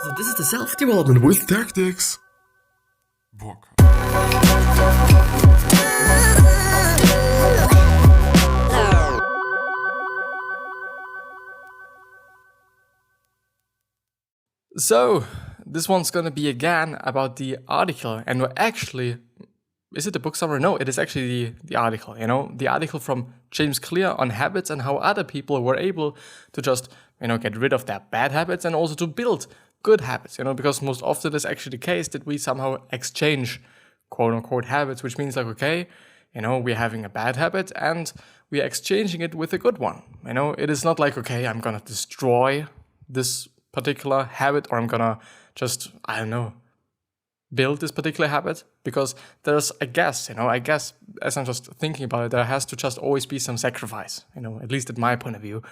So this is the self-development with tactics book. So, this one's gonna be again about the article, and actually, is it the book summary? No, it is actually the article, the article from James Clear on habits and how other people were able to just, get rid of their bad habits and also to build good habits, because most often it's actually the case that we somehow exchange quote unquote habits, which means like, okay, we're having a bad habit and we're exchanging it with a good one. It is not like, okay, I'm gonna destroy this particular habit or I'm gonna just, build this particular habit, because there's, I guess as I'm just thinking about it, there has to just always be some sacrifice, at least at my point of view.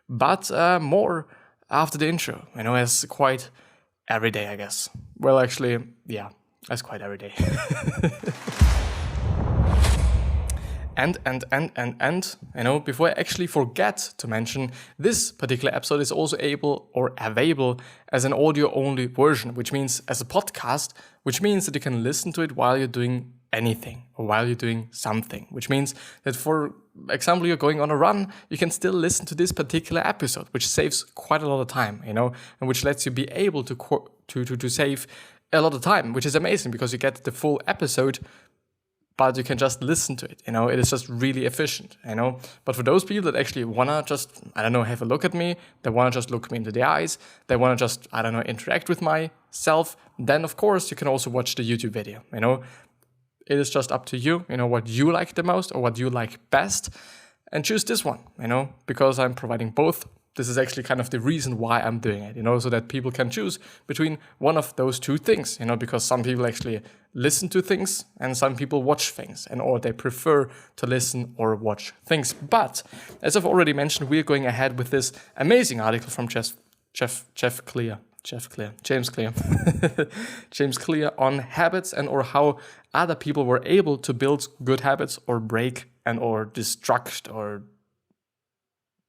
But more after the intro, as quite every day, I guess. Well, actually, yeah, that's quite every day. And, before I actually forget to mention, this particular episode is also able or available as an audio-only version, which means as a podcast, which means that you can listen to it while you're doing anything or while you're doing something, which means that, for example, you're going on a run, you can still listen to this particular episode, which saves quite a lot of time, and which lets you be able to save a lot of time, which is amazing because you get the full episode, but you can just listen to it, it is just really efficient, But for those people that actually wanna just, have a look at me, they wanna just look me into the eyes, they wanna just, interact with myself, then of course you can also watch the YouTube video, It is just up to you, what you like the most or what you like best, and choose this one, because I'm providing both. This is actually kind of the reason why I'm doing it, so that people can choose between one of those two things, because some people actually listen to things and some people watch things, or they prefer to listen or watch things. But as I've already mentioned, we're going ahead with this amazing article from James Clear, James Clear on habits and or how other people were able to build good habits or break and or destruct or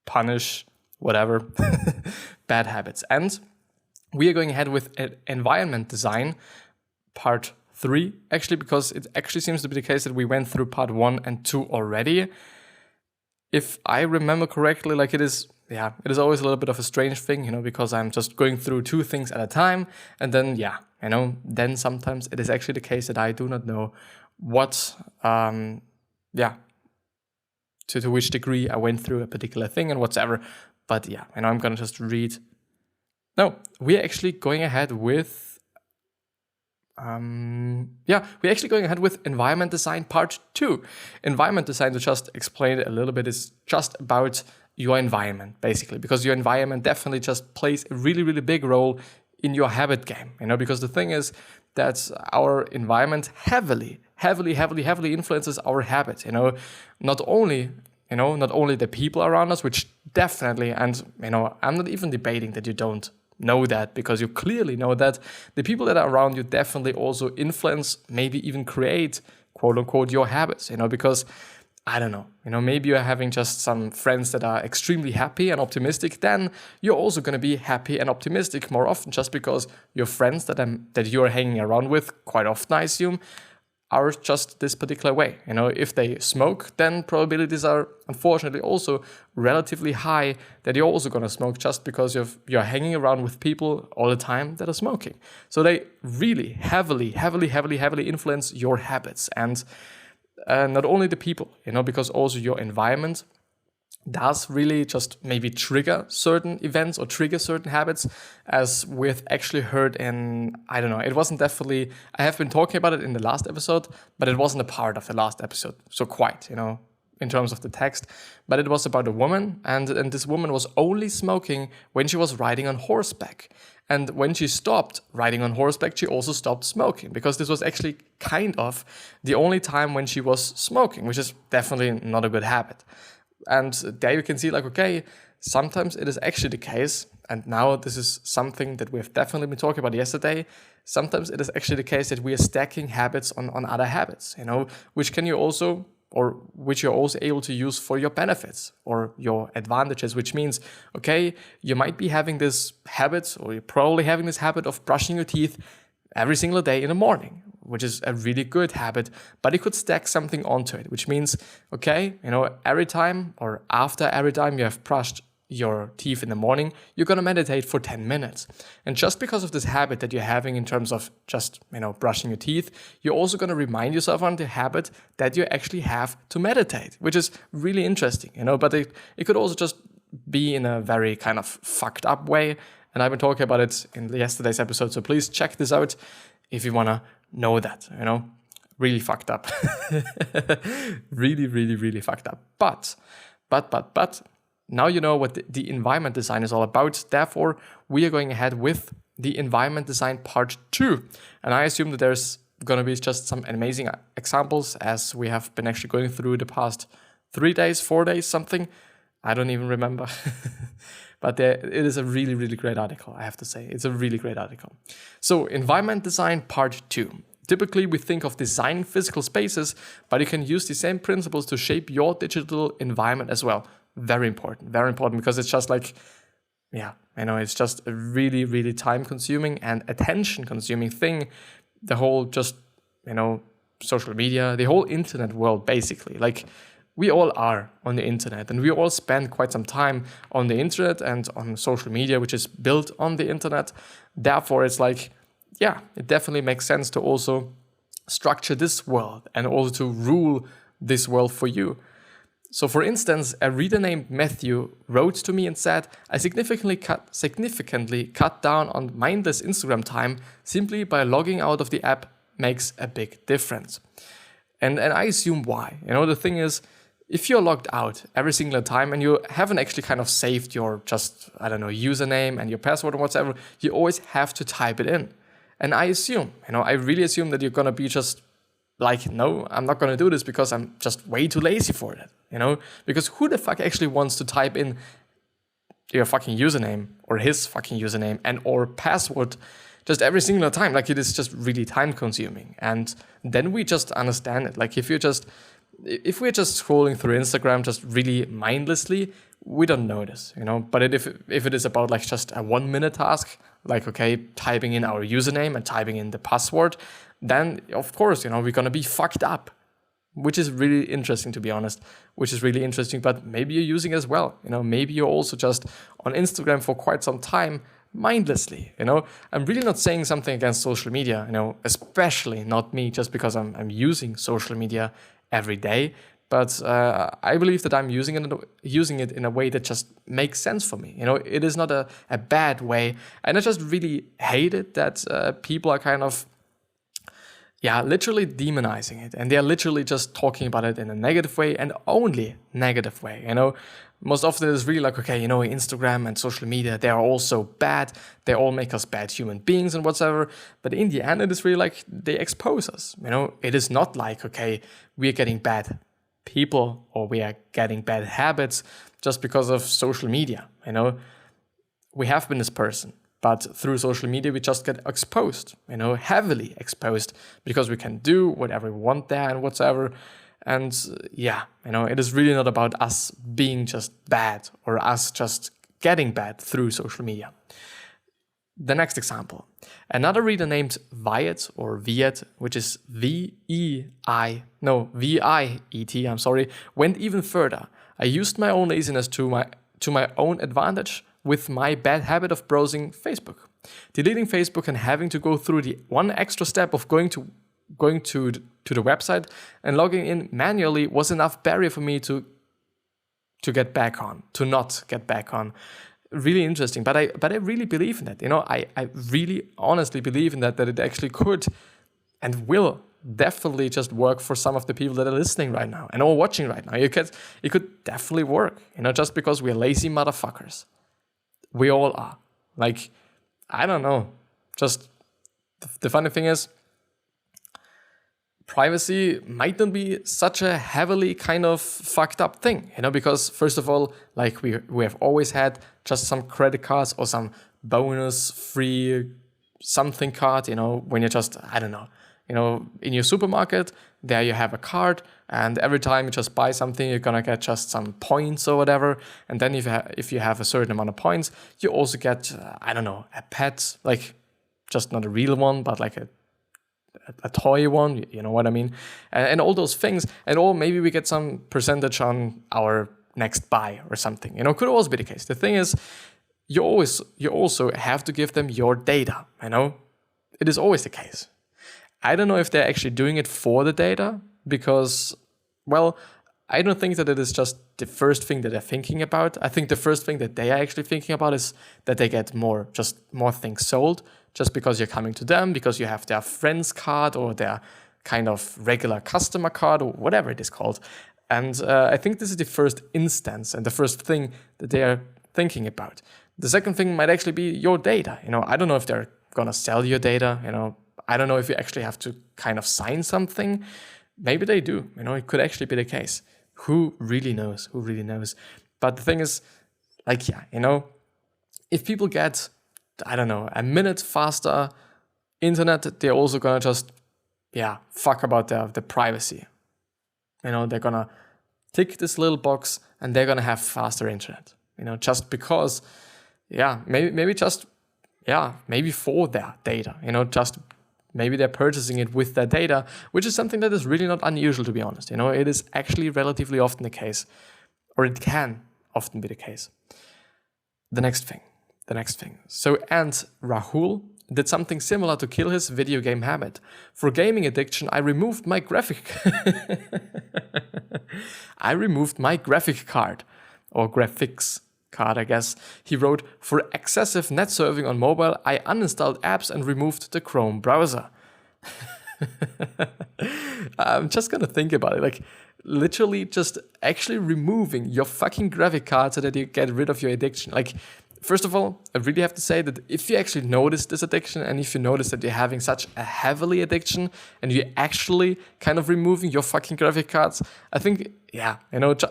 punish whatever bad habits. And we are going ahead with environment design part 3, actually, because it actually seems to be the case that we went through part 1 and 2 already. If I remember correctly, it is always a little bit of a strange thing, because I'm just going through 2 things at a time, and then then sometimes it is actually the case that I do not know what to which degree I went through a particular thing and whatever. But I'm gonna just read. No, we're actually going ahead with environment design part 2. Environment design, to just explain it a little bit, is just about your environment, basically, because your environment definitely just plays a really, really big role in your habit game, because the thing is that our environment heavily influences our habits, not only the people around us, which definitely, and I'm not even debating that you don't know that, because you clearly know that the people that are around you definitely also influence, maybe even create, quote unquote, your habits, because maybe you're having just some friends that are extremely happy and optimistic, then you're also going to be happy and optimistic more often, just because your friends that you're hanging around with quite often, I assume, are just this particular way. If they smoke, then probabilities are unfortunately also relatively high that you're also going to smoke, just because you're hanging around with people all the time that are smoking. So they really heavily influence your habits, and not only the people, because also your environment does really just maybe trigger certain events or trigger certain habits, as we've actually heard in, it wasn't definitely, I have been talking about it in the last episode, but it wasn't a part of the last episode, so quite, in terms of the text, but it was about a woman, and this woman was only smoking when she was riding on horseback. And when she stopped riding on horseback, she also stopped smoking, because this was actually kind of the only time when she was smoking, which is definitely not a good habit. And there you can see, okay, sometimes it is actually the case, and now this is something that we've definitely been talking about yesterday, sometimes it is actually the case that we are stacking habits on other habits, which can you also or which you're also able to use for your benefits or your advantages, which means, okay, you might be having this habit, or you're probably having this habit of brushing your teeth every single day in the morning, which is a really good habit, but you could stack something onto it, which means, okay, every time or after every time you have brushed your teeth in the morning, you're going to meditate for 10 minutes. And just because of this habit that you're having in terms of just, brushing your teeth, you're also going to remind yourself on the habit that you actually have to meditate, which is really interesting, but it could also just be in a very kind of fucked up way. And I've been talking about it in yesterday's episode. So please check this out if you want to know that, really fucked up. Really, really, really fucked up. But, now you know what the environment design is all about. Therefore, we are going ahead with the environment design part 2. And I assume that there's going to be just some amazing examples as we have been actually going through the past 3 days, 4 days, something. I don't even remember. But it is a really, really great article, I have to say. It's a really great article. So, environment design part 2. Typically, we think of designing physical spaces, but you can use the same principles to shape your digital environment as well. Very important because it's just like, it's just a really, really time consuming and attention consuming thing. The whole just, social media, the whole internet world, basically. Like, we all are on the internet and we all spend quite some time on the internet and on social media, which is built on the internet. Therefore, it's like, it definitely makes sense to also structure this world and also to rule this world for you. So for instance, a reader named Matthew wrote to me and said, I significantly cut down on mindless Instagram time simply by logging out of the app makes a big difference. And I assume why. The thing is, if you're logged out every single time and you haven't actually kind of saved your username and your password or whatever, you always have to type it in. And I assume, I really assume that you're going to be just like, no, I'm not going to do this because I'm just way too lazy for it, Because who the fuck actually wants to type in your fucking username or his fucking username and or password just every single time? Like, it is just really time consuming. And then we just understand it. Like, if we're just scrolling through Instagram just really mindlessly, we don't notice, But if it is about like just a 1 minute task, like, okay, typing in our username and typing in the password, then of course, we're going to be fucked up, which is really interesting, to be honest, but maybe you're using it as well. Maybe you're also just on Instagram for quite some time mindlessly, I'm really not saying something against social media, especially not me, just because I'm using social media every day. But I believe that I'm using it in a way that just makes sense for me. It is not a bad way. And I just really hate it that people are kind of, literally demonizing it. And they're literally just talking about it in a negative way and only negative way. Most often it's really like, okay, Instagram and social media, they are all so bad. They all make us bad human beings and whatever. But in the end, it is really like they expose us. It is not like, okay, we're getting bad people or we are getting bad habits just because of social media. We have been this person, but through social media we just get exposed, heavily exposed, because we can do whatever we want there and whatever. And it is really not about us being just bad or us just getting bad through social media. The next example. Another reader named Viet, which is V-I-E-T, went even further. I used my own laziness to my own advantage with my bad habit of browsing Facebook. Deleting Facebook and having to go through the one extra step of going to the website and logging in manually was enough barrier for me to get back on, to not get back on. Really interesting, but I really believe in that. I really honestly believe in that it actually could and will definitely just work for some of the people that are listening right now and or watching right now. It could definitely work, just because we're lazy motherfuckers. We all are. Like, I don't know. Just the funny thing is, privacy might not be such a heavily kind of fucked up thing, because first of all, like we have always had just some credit cards or some bonus free something card, when you're just, I don't know, in your supermarket, there you have a card, and every time you just buy something, you're gonna get just some points or whatever. And then if you have a certain amount of points, you also get, a pet, like just not a real one, but like a toy one, you know what I mean? And all those things, or maybe we get some percentage on our next buy or something, could also be the case. The thing is, you also have to give them your data, It is always the case. I don't know if they're actually doing it for the data because, well, I don't think that it is just the first thing that they're thinking about. I think the first thing that they are actually thinking about is that they get more things sold just because you're coming to them, because you have their friends card or their kind of regular customer card or whatever it is called. And I think this is the first instance and the first thing that they are thinking about. The second thing might actually be your data. I don't know if they're going to sell your data, I don't know if you actually have to kind of sign something. Maybe they do, it could actually be the case. Who really knows? But the thing is, if people get, a minute faster internet, they're also gonna just, fuck about the privacy. They're gonna tick this little box and they're gonna have faster internet. Just because, maybe for their data, just maybe they're purchasing it with their data, which is something that is really not unusual, to be honest. It is actually relatively often the case, or it can often be the case. The next thing. So Ant Rahul did something similar to kill his video game habit. For gaming addiction, I removed my graphic card, or graphics card, I guess. He wrote, for excessive net surfing on mobile, I uninstalled apps and removed the Chrome browser. I'm just gonna think about it, like literally just actually removing your fucking graphic card so that you get rid of your addiction. Like, first of all, I really have to say that if you actually notice this addiction and if you notice that you're having such a heavily addiction and you're actually kind of removing your fucking graphic cards, I think,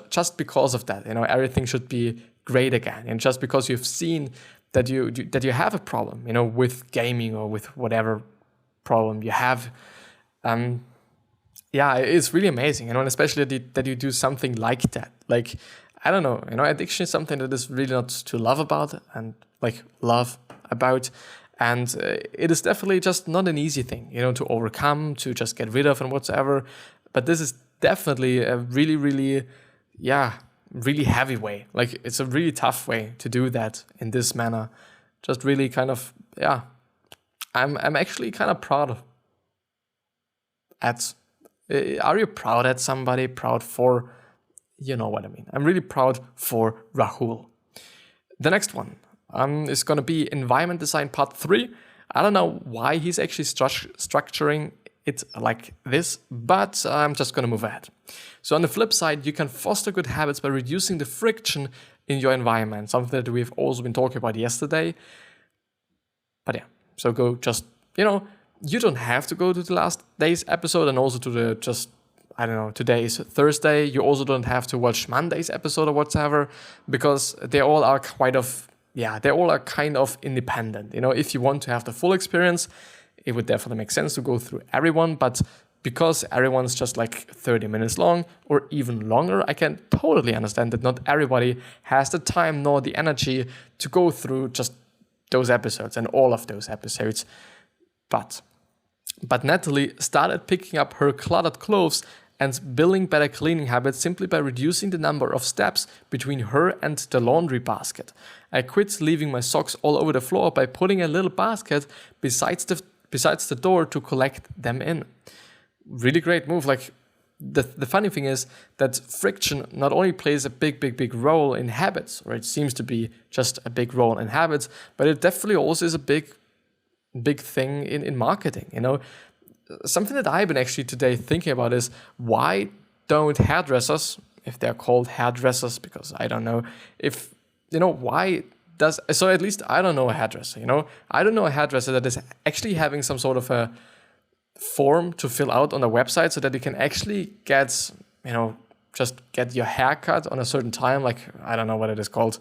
just because of that, everything should be great again. And just because you've seen that you have a problem, with gaming or with whatever problem you have, it's really amazing, and especially that you do something like that. Like, I don't know, addiction is something that is really not to love about, and it is definitely just not an easy thing, to overcome, to just get rid of and whatsoever. But this is definitely a really, really, really heavy way. Like, it's a really tough way to do that in this manner. Just really kind of, I'm actually kind of proud at. Are you proud at somebody? Proud for, you know what I mean. I'm really proud for Rahul. The next one is going to be Environment Design Part 3. I don't know why he's actually structuring it like this, but I'm just going to move ahead. So on the flip side, you can foster good habits by reducing the friction in your environment, something that we've also been talking about yesterday. But so go just, you don't have to go to the last day's episode and also to the today's Thursday. You also don't have to watch Monday's episode or whatever, because they all are kind of independent. If you want to have the full experience, it would definitely make sense to go through everyone, but because everyone's just like 30 minutes long or even longer, I can totally understand that not everybody has the time nor the energy to go through just those episodes and all of those episodes. But Natalie started picking up her cluttered clothes and building better cleaning habits simply by reducing the number of steps between her and the laundry basket. I quit leaving my socks all over the floor by putting a little basket besides the door to collect them in. Really great move. Like, the funny thing is that friction not only plays a big role in habits, or it seems to be just a big role in habits, but it definitely also is a big thing in marketing. Something that I've been actually today thinking about is, why don't hairdressers, if they're called hairdressers, because I don't know if, so at least I don't know a hairdresser, I don't know a hairdresser that is actually having some sort of a form to fill out on the website so that you can actually get, just get your hair cut on a certain time, like, I don't know what it is called,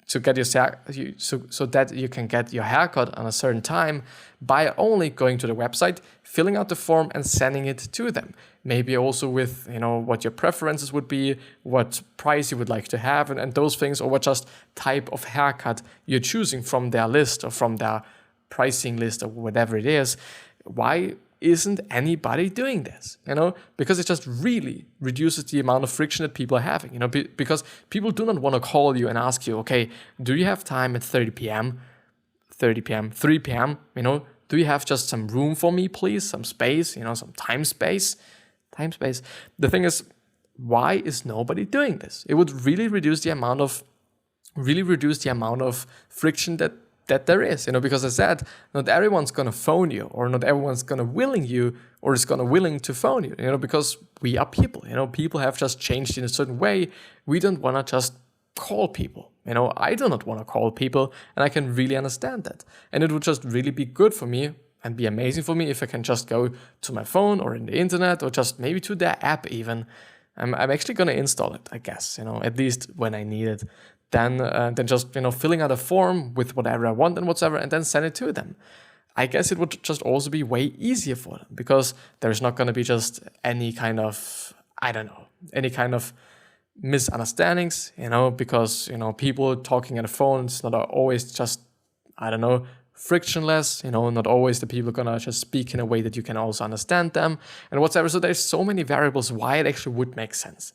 to get so that you can get your haircut on a certain time by only going to the website, filling out the form and sending it to them. Maybe also with, what your preferences would be, what price you would like to have, and those things, or what just type of haircut you're choosing from their list or from their pricing list or whatever it is. Why isn't anybody doing this? Because it just really reduces the amount of friction that people are having, because people do not want to call you and ask you, okay, do you have time at 3 p.m., 3 p.m., do you have just some room for me, please? Some space, some time space. The thing is, why is nobody doing this? It would really reduce the amount of friction that there is, because as I said, not everyone's gonna phone you, or not everyone's gonna willing to phone you, because we are people, people have just changed in a certain way. We don't wanna just call people, I do not wanna call people, and I can really understand that. And it would just really be good for me and be amazing for me if I can just go to my phone or in the internet or just maybe to their app even. I'm actually gonna install it, I guess, at least when I need it. Then just filling out a form with whatever I want and whatever, and then send it to them. I guess it would just also be way easier for them, because there's not going to be just any kind of misunderstandings, because people talking on the phone, it's not always just frictionless, not always the people are gonna just speak in a way that you can also understand them and whatever. So there's so many variables why it actually would make sense.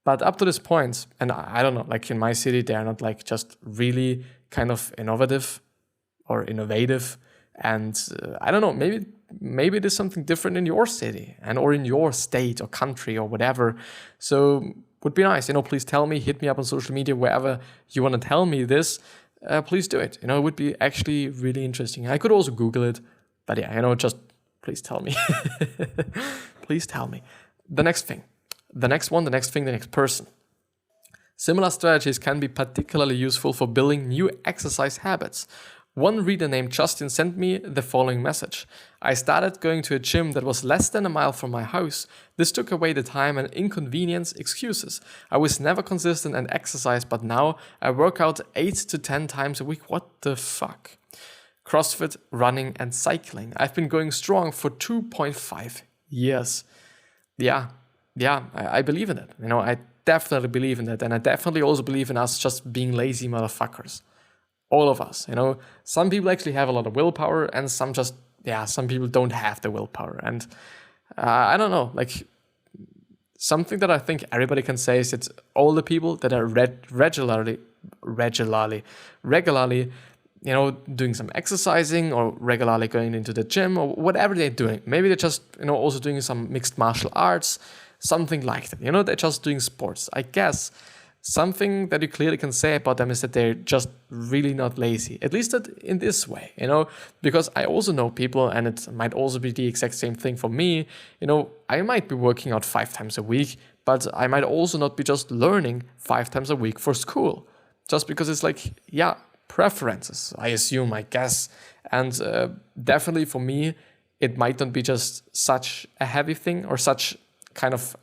But up to this point, and I don't know, like in my city, they're not like just really kind of innovative or innovative. And I don't know, maybe there's something different in your city and or in your state or country or whatever. So would be nice, please tell me, hit me up on social media, wherever you want to tell me this, please do it. It would be actually really interesting. I could also Google it, but yeah, just please tell me. Please tell me. The next person. Similar strategies can be particularly useful for building new exercise habits. One reader named Justin sent me the following message. I started going to a gym that was less than a mile from my house. This took away the time and inconvenience excuses. I was never consistent and exercise, but now I work out 8 to 10 times a week. What the fuck? CrossFit, running and cycling. I've been going strong for 2.5 years. Yeah, I believe in it. I definitely believe in it. And I definitely also believe in us just being lazy motherfuckers. All of us, some people actually have a lot of willpower and some people don't have the willpower. And I don't know, like something that I think everybody can say is that all the people that are regularly, doing some exercising or regularly going into the gym or whatever they're doing. Maybe they're just, also doing some mixed martial arts, something like that. They're just doing sports. I guess something that you clearly can say about them is that they're just really not lazy, at least in this way, because I also know people, and it might also be the exact same thing for me. I might be working out 5 times a week, but I might also not be just learning 5 times a week for school, just because it's like, preferences, I assume, I guess. And definitely for me, it might not be just such a heavy thing or such kind of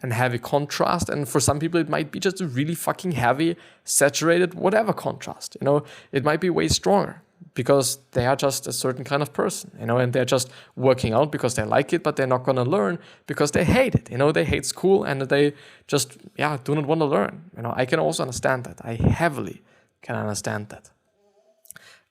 an heavy contrast, and for some people it might be just a really fucking heavy, saturated, whatever contrast. It might be way stronger because they are just a certain kind of person, and they're just working out because they like it, but they're not gonna learn because they hate it. They hate school and they just do not want to learn. I can also understand that. I heavily can understand that.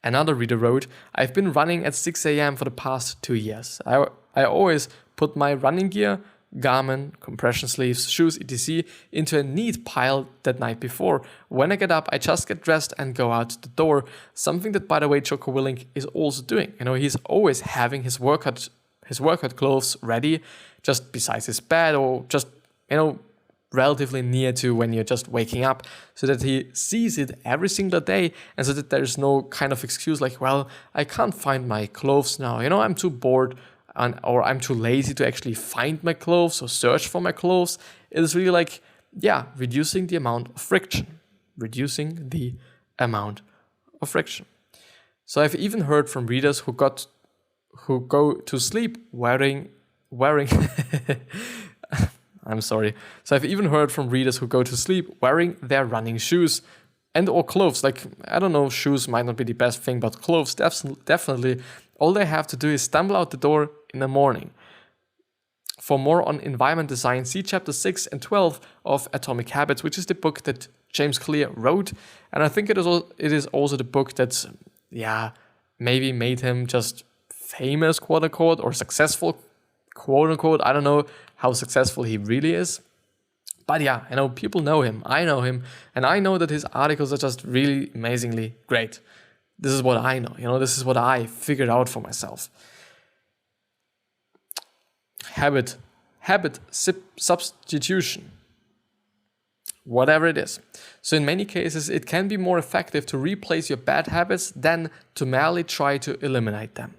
Another reader wrote, I've been running at 6 a.m. for the past 2 years. I always put my running gear, Garmin, compression sleeves, shoes, etc. into a neat pile that night before. When I get up, I just get dressed and go out the door. Something that, by the way, Jocko Willink is also doing. He's always having his workout clothes ready, just beside his bed or just, relatively near to when you're just waking up, so that he sees it every single day, and so that there's no kind of excuse like, well, I can't find my clothes now. I'm too bored. Or I'm too lazy to actually find my clothes or search for my clothes. It is really like, reducing the amount of friction. So I've even heard from readers who go to sleep wearing I'm sorry. So I've even heard from readers who go to sleep wearing their running shoes. And or clothes, like, I don't know, shoes might not be the best thing, but clothes, definitely, all they have to do is stumble out the door in the morning. For more on environment design, see chapter 6 and 12 of Atomic Habits, which is the book that James Clear wrote. And I think it is also the book that, maybe made him just famous, quote unquote, or successful, quote unquote. I don't know how successful he really is. But yeah, people know him, I know him, and I know that his articles are just really amazingly great. This is what I know, this is what I figured out for myself. Habit substitution, whatever it is. So in many cases, it can be more effective to replace your bad habits than to merely try to eliminate them.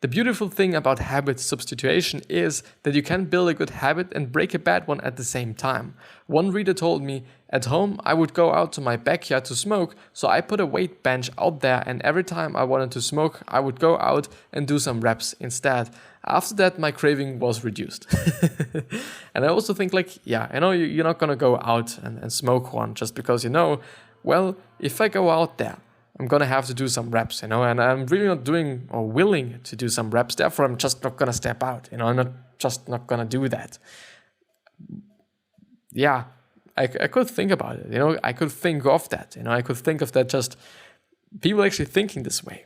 The beautiful thing about habit substitution is that you can build a good habit and break a bad one at the same time. One reader told me, at home I would go out to my backyard to smoke, so I put a weight bench out there, and every time I wanted to smoke, I would go out and do some reps instead. After that, my craving was reduced. And I also think you're not gonna go out and smoke one just because if I go out there, I'm gonna have to do some reps, and I'm really not doing or willing to do some reps. Therefore, I'm just not gonna step out, I'm not gonna do that. Yeah, I could think about it, I could think of that, I could think of that, just people actually thinking this way,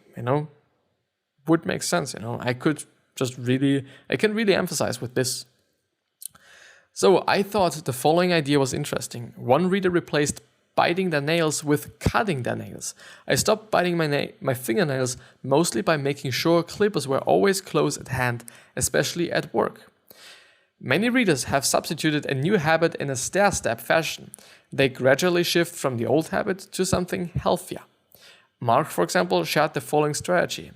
would make sense, I can really emphasize with this. So I thought the following idea was interesting. One reader replaced biting their nails with cutting their nails. I stopped biting my fingernails mostly by making sure clippers were always close at hand, especially at work. Many readers have substituted a new habit in a stair-step fashion. They gradually shift from the old habit to something healthier. Mark, for example, shared the following strategy.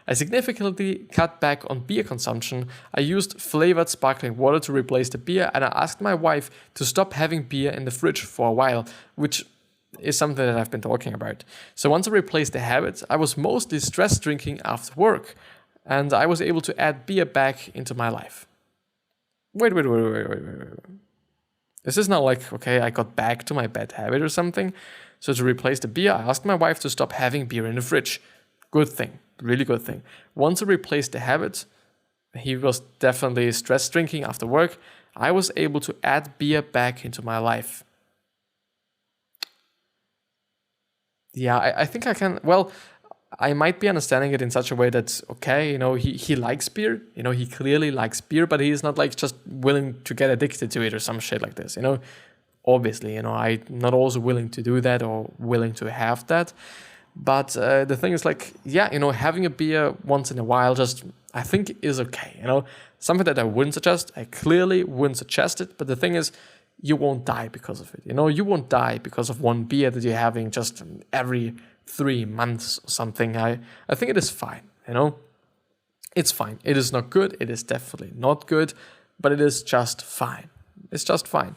I significantly cut back on beer consumption. I used flavored sparkling water to replace the beer, and I asked my wife to stop having beer in the fridge for a while, which is something that I've been talking about. So once I replaced the habit, I was mostly stress drinking after work, and I was able to add beer back into my life. Wait. This is not like, okay, I got back to my bad habit or something. So to replace the beer, I asked my wife to stop having beer in the fridge. Good thing, really good thing. Once I replaced the habit, he was definitely stress drinking after work, I was able to add beer back into my life. Yeah, I think I can, I might be understanding it in such a way that, okay, he likes beer, he clearly likes beer, but he's not like just willing to get addicted to it or some shit like this, Obviously, I'm not also willing to do that or willing to have that. But the thing is having a beer once in a while I think is okay, something that I wouldn't suggest. I clearly wouldn't suggest it, but the thing is, you won't die because of it, you won't die because of one beer that you're having just every 3 months or something. I think it is fine, it's fine. It is not good, it is definitely not good, but it is just fine. It's just fine.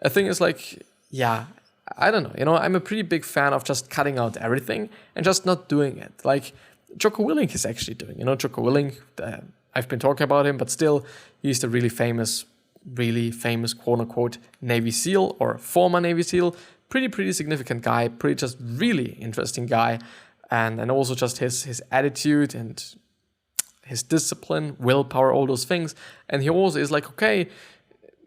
The thing is I don't know, I'm a pretty big fan of just cutting out everything and just not doing it. Like Jocko Willink is actually doing, Jocko Willink, I've been talking about him, but still, he's the really famous, quote unquote, Navy SEAL or former Navy SEAL, pretty significant guy, pretty just really interesting guy. And also just his attitude and his discipline, willpower, all those things. And he also is like, okay,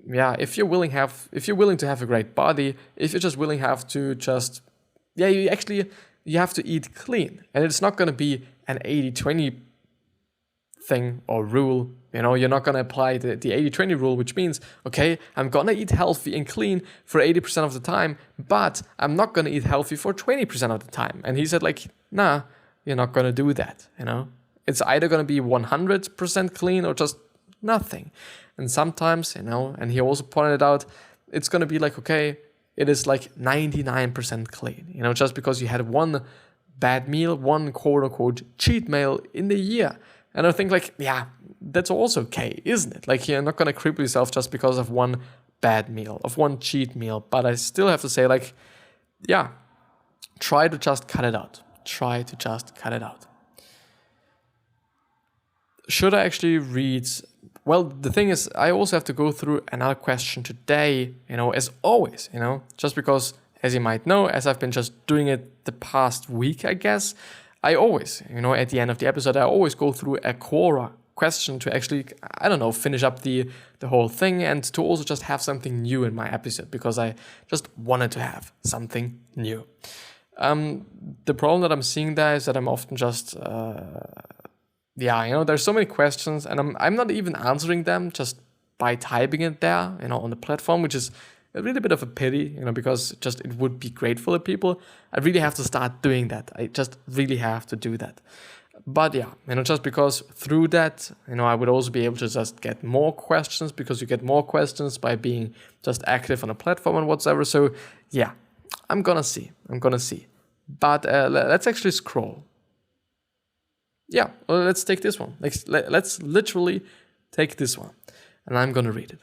yeah, if you're willing to have a great body, if you're just willing you have to eat clean. And it's not going to be an 80-20 thing or rule. You're not going to apply the 80-20 rule, which means, okay, I'm going to eat healthy and clean for 80% of the time, but I'm not going to eat healthy for 20% of the time. And he said nah, you're not going to do that. It's either going to be 100% clean or just nothing. And sometimes, and he also pointed out, it's going to be okay, it is 99% clean, just because you had one bad meal, one quote unquote cheat meal in the year. And I think that's also okay, isn't it? You're not going to cripple yourself just because of one bad meal, of one cheat meal. But I still have to say try to just cut it out. Should I actually read well, the thing is, I also have to go through another question today, as always, just because, as you might know, as I've been just doing it the past week, I guess, I always, at the end of the episode, I always go through a Quora question to actually, finish up the whole thing, and to also just have something new in my episode, because I just wanted to have something new. The problem that I'm seeing there is that I'm often just, there's so many questions, and I'm not even answering them just by typing it there, on the platform, which is a really bit of a pity, because just it would be great for the people. I really have to start doing that. I just really have to do that. But yeah, just because through that, I would also be able to just get more questions, because you get more questions by being just active on a platform and whatsoever. So yeah, I'm gonna see. But let's actually scroll. Yeah, well, let's take this one. Let's literally take this one, and I'm gonna read it.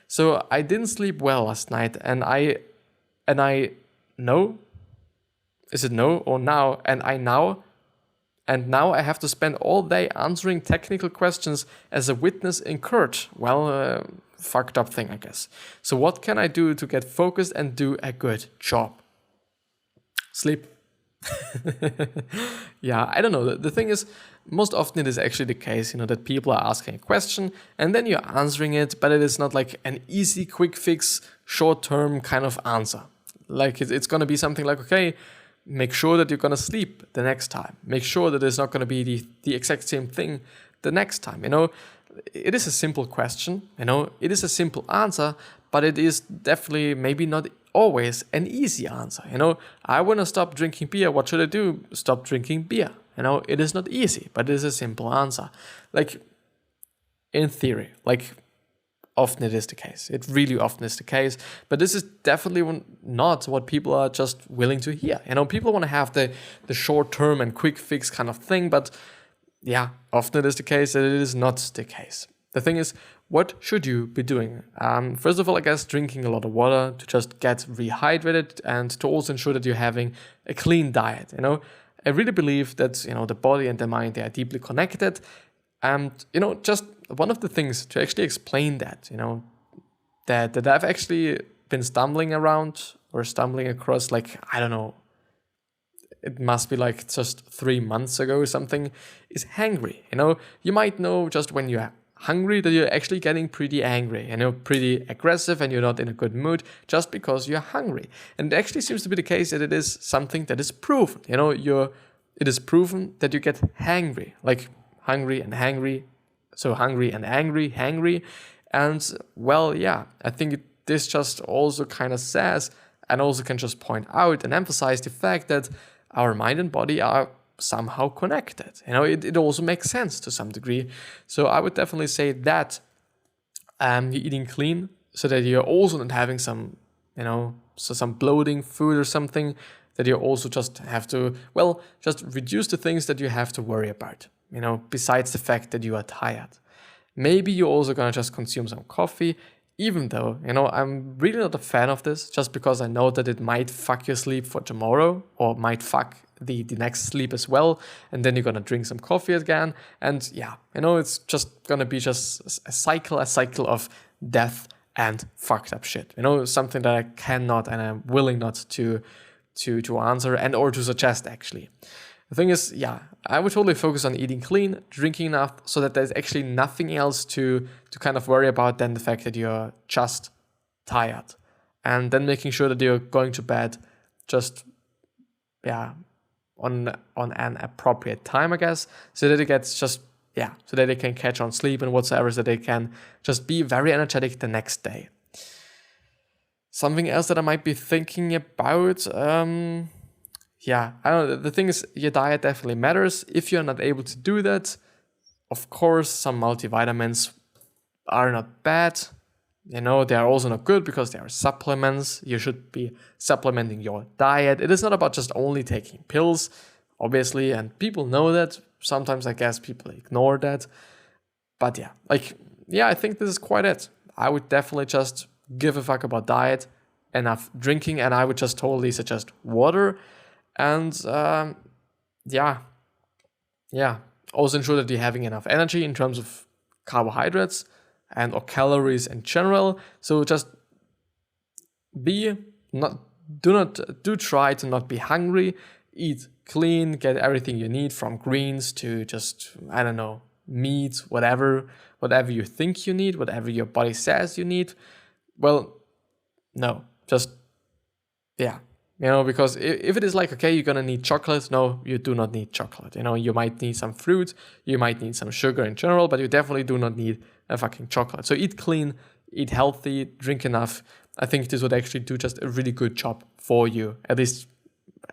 So I didn't sleep well last night, and I know, is it no or now? And now I have to spend all day answering technical questions as a witness in court. Well, fucked up thing, I guess. So what can I do to get focused and do a good job? Sleep. Yeah, I don't know. The thing is, most often it is actually the case, that people are asking a question and then you're answering it, but it is not like an easy, quick fix, short-term kind of answer. Like it's going to be something like, okay, make sure that you're going to sleep the next time. Make sure that it's not going to be the exact same thing the next time. It is a simple question, it is a simple answer, but it is definitely maybe not always an easy answer. I want to stop drinking beer. What should I do? Stop drinking beer. It is not easy, but it is a simple answer. Like, in theory, often it is the case. It really often is the case. But this is definitely not what people are just willing to hear. People want to have the short-term and quick fix kind of thing. But yeah, often it is the case that it is not the case. The thing is, what should you be doing? First of all, I guess drinking a lot of water to just get rehydrated and to also ensure that you're having a clean diet. I really believe that, the body and the mind, they are deeply connected. And, just one of the things to actually explain that, that I've actually been stumbling across, I don't know, it must be just 3 months ago or something, is hangry. You might know just when you're hungry that you're actually getting pretty angry, pretty aggressive, and you're not in a good mood just because you're hungry. And it actually seems to be the case that it is something that is proven. It is proven that you get hangry, like hungry and hangry, so hungry and angry, hangry. And well, yeah, I think this just also kind of says, and also can just point out and emphasize the fact that our mind and body are somehow connected. It also makes sense to some degree. So I would definitely say that you're eating clean, so that you're also not having some, some bloating food or something, that you also just have to, just reduce the things that you have to worry about, besides the fact that you are tired. Maybe you're also gonna just consume some coffee, even though, I'm really not a fan of this, just because I know that it might fuck your sleep for tomorrow, or might fuck the next sleep as well, and then you're gonna drink some coffee again, and yeah, it's just gonna be just a cycle of death and fucked up shit. Something that I cannot and I'm willing not to answer and or to suggest actually. The thing is, yeah, I would totally focus on eating clean, drinking enough, so that there's actually nothing else to kind of worry about than the fact that you're just tired, and then making sure that you're going to bed just on an appropriate time, I guess, so that it gets just, so that they can catch on sleep and whatsoever, so they can just be very energetic the next day. Something else that I might be thinking about, I don't know, the thing is, your diet definitely matters. If you're not able to do that, of course, some multivitamins are not bad. They are also not good because they are supplements. You should be supplementing your diet. It is not about just only taking pills, obviously, and people know that. Sometimes I guess people ignore that. But I think this is quite it. I would definitely just give a fuck about diet, enough drinking, and I would just totally suggest water. And also ensure that you're having enough energy in terms of carbohydrates or calories in general. So just try to not be hungry, eat clean, get everything you need from greens to just, I don't know, meat, whatever you think you need, whatever your body says you need. Well, no, just, yeah. Because if it is like, okay, you're going to need chocolate. No, you do not need chocolate. You might need some fruit, you might need some sugar in general, but you definitely do not need a fucking chocolate. So eat clean, eat healthy, drink enough. I think this would actually do just a really good job for you, at least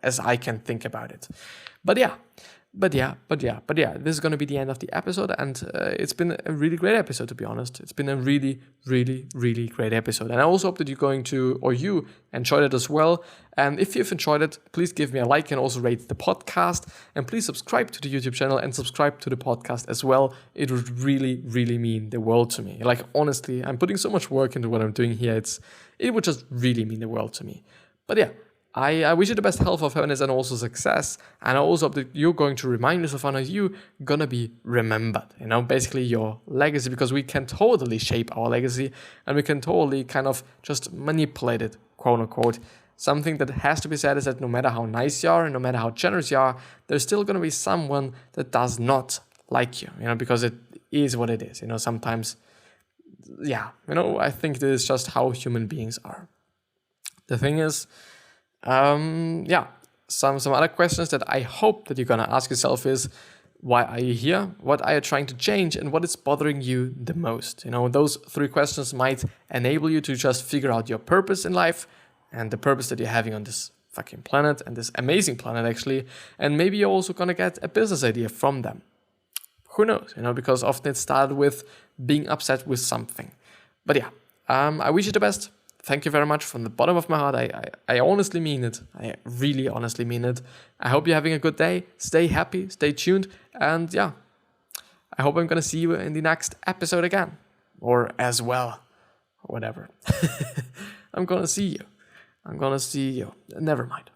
as I can think about it. But yeah, this is going to be the end of the episode, and it's been a really great episode, to be honest. It's been a really, really, really great episode, and I also hope that you enjoyed it as well. And if you've enjoyed it, please give me a like and also rate the podcast, and please subscribe to the YouTube channel and subscribe to the podcast as well. It would really, really mean the world to me. Like, honestly, I'm putting so much work into what I'm doing here. It would just really mean the world to me. But yeah, I wish you the best health, of happiness, and also success. And I also hope that you're going to remind yourself how you're gonna be remembered. Basically your legacy, because we can totally shape our legacy and we can totally kind of just manipulate it, quote unquote. Something that has to be said is that no matter how nice you are and no matter how generous you are, there's still gonna be someone that does not like you, because it is what it is. Sometimes, yeah, I think this is just how human beings are. The thing is, some other questions that I hope that you're gonna ask yourself is, why are you here? What are you trying to change? And what is bothering you the most? Those 3 questions might enable you to just figure out your purpose in life and the purpose that you're having on this fucking planet, and this amazing planet actually. And maybe you're also gonna get a business idea from them. Who knows? Because often it started with being upset with something. But yeah, I wish you the best. Thank you very much from the bottom of my heart. I honestly mean it. I really honestly mean it. I hope you're having a good day. Stay happy, stay tuned. And yeah, I hope I'm going to see you in the next episode again. Or as well. Or whatever. I'm going to see you. Never mind.